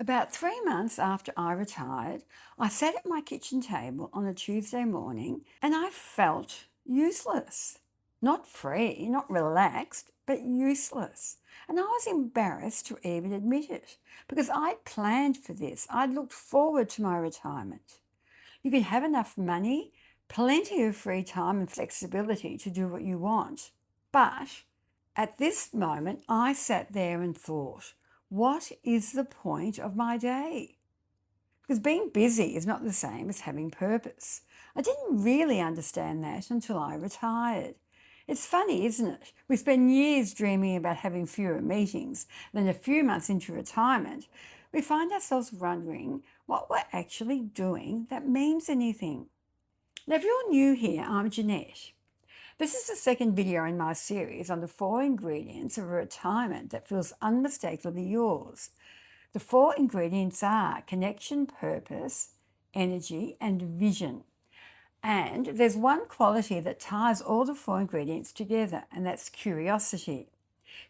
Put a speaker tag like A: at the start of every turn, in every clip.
A: About 3 months after I retired, I sat at my kitchen table on a Tuesday morning and I felt useless. Not free, not relaxed, but useless. And I was embarrassed to even admit it because I'd planned for this. I'd looked forward to my retirement. You can have enough money, plenty of free time and flexibility to do what you want. But at this moment, I sat there and thought, what is the point of my day? Because being busy is not the same as having purpose. I didn't really understand that until I retired. It's funny, isn't it? We spend years dreaming about having fewer meetings. Then a few months into retirement, we find ourselves wondering what we're actually doing that means anything. Now, if you're new here, I'm Jeanette. This is the second video in my series on the 4 ingredients of a retirement that feels unmistakably yours. The 4 ingredients are connection, purpose, energy, and vision. And there's one quality that ties all the 4 ingredients together, and that's curiosity.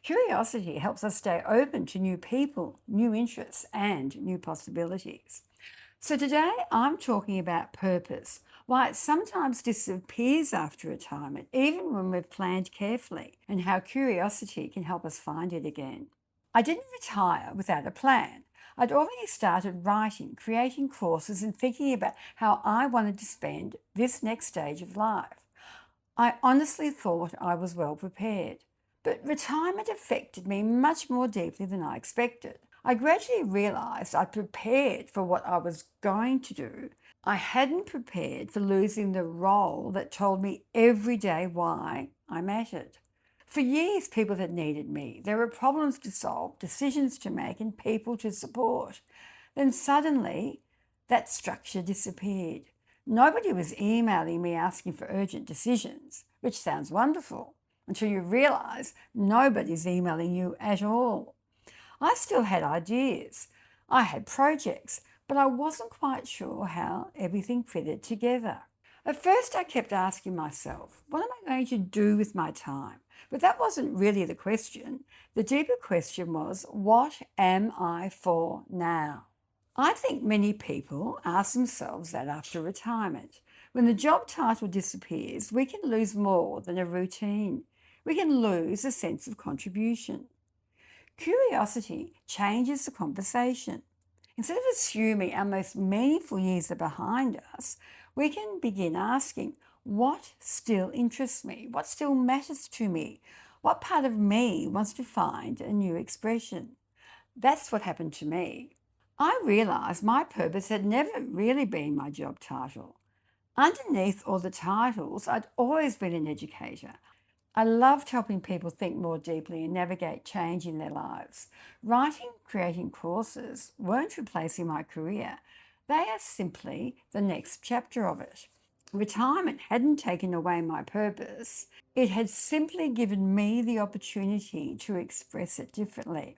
A: Curiosity helps us stay open to new people, new interests, and new possibilities. So today I'm talking about purpose, why it sometimes disappears after retirement, even when we've planned carefully, and how curiosity can help us find it again. I didn't retire without a plan. I'd already started writing, creating courses, and thinking about how I wanted to spend this next stage of life. I honestly thought I was well prepared. But retirement affected me much more deeply than I expected. I gradually realised I'd prepared for what I was going to do. I hadn't prepared for losing the role that told me every day why I mattered. For years, people had needed me. There were problems to solve, decisions to make, and people to support. Then suddenly, that structure disappeared. Nobody was emailing me asking for urgent decisions, which sounds wonderful, until you realise nobody's emailing you at all. I still had ideas. I had projects, but I wasn't quite sure how everything fitted together. At first, I kept asking myself, what am I going to do with my time? But that wasn't really the question. The deeper question was, what am I for now? I think many people ask themselves that after retirement. When the job title disappears, we can lose more than a routine. We can lose a sense of contribution. Curiosity changes the conversation. Instead of assuming our most meaningful years are behind us, we can begin asking, what still interests me? What still matters to me? What part of me wants to find a new expression? That's what happened to me. I realised my purpose had never really been my job title. Underneath all the titles, I'd always been an educator. I loved helping people think more deeply and navigate change in their lives. Writing, creating courses weren't replacing my career. They are simply the next chapter of it. Retirement hadn't taken away my purpose. It had simply given me the opportunity to express it differently.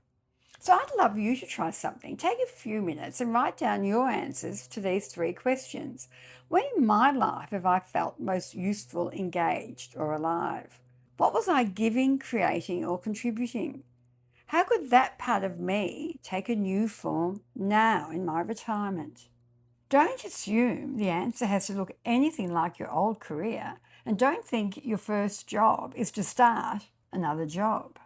A: So I'd love you to try something. Take a few minutes and write down your answers to these 3 questions. When in my life have I felt most useful, engaged, or alive? What was I giving, creating, or contributing? How could that part of me take a new form now in my retirement? Don't assume the answer has to look anything like your old career, and don't think your first job is to start another job.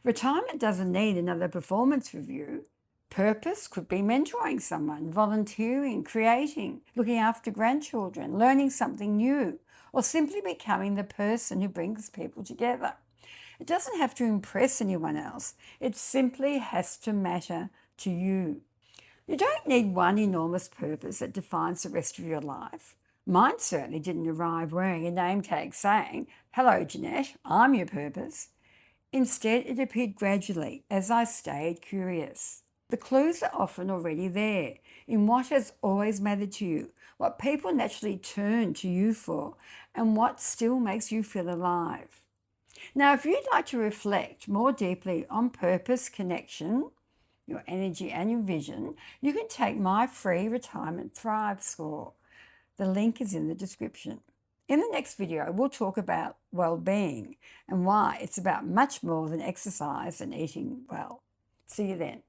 A: Retirement doesn't need another performance review. Purpose could be mentoring someone, volunteering, creating, looking after grandchildren, learning something new, or simply becoming the person who brings people together. It doesn't have to impress anyone else. It simply has to matter to you. You don't need one enormous purpose that defines the rest of your life. Mine certainly didn't arrive wearing a name tag saying, "Hello, Jeanette, I'm your purpose." Instead, it appeared gradually as I stayed curious. The clues are often already there in what has always mattered to you, what people naturally turn to you for, and what still makes you feel alive. Now, if you'd like to reflect more deeply on purpose, connection, your energy, and your vision, you can take my free Retirement Thrive score. The link is in the description. In the next video, we'll talk about well-being and why it's about much more than exercise and eating well. See you then.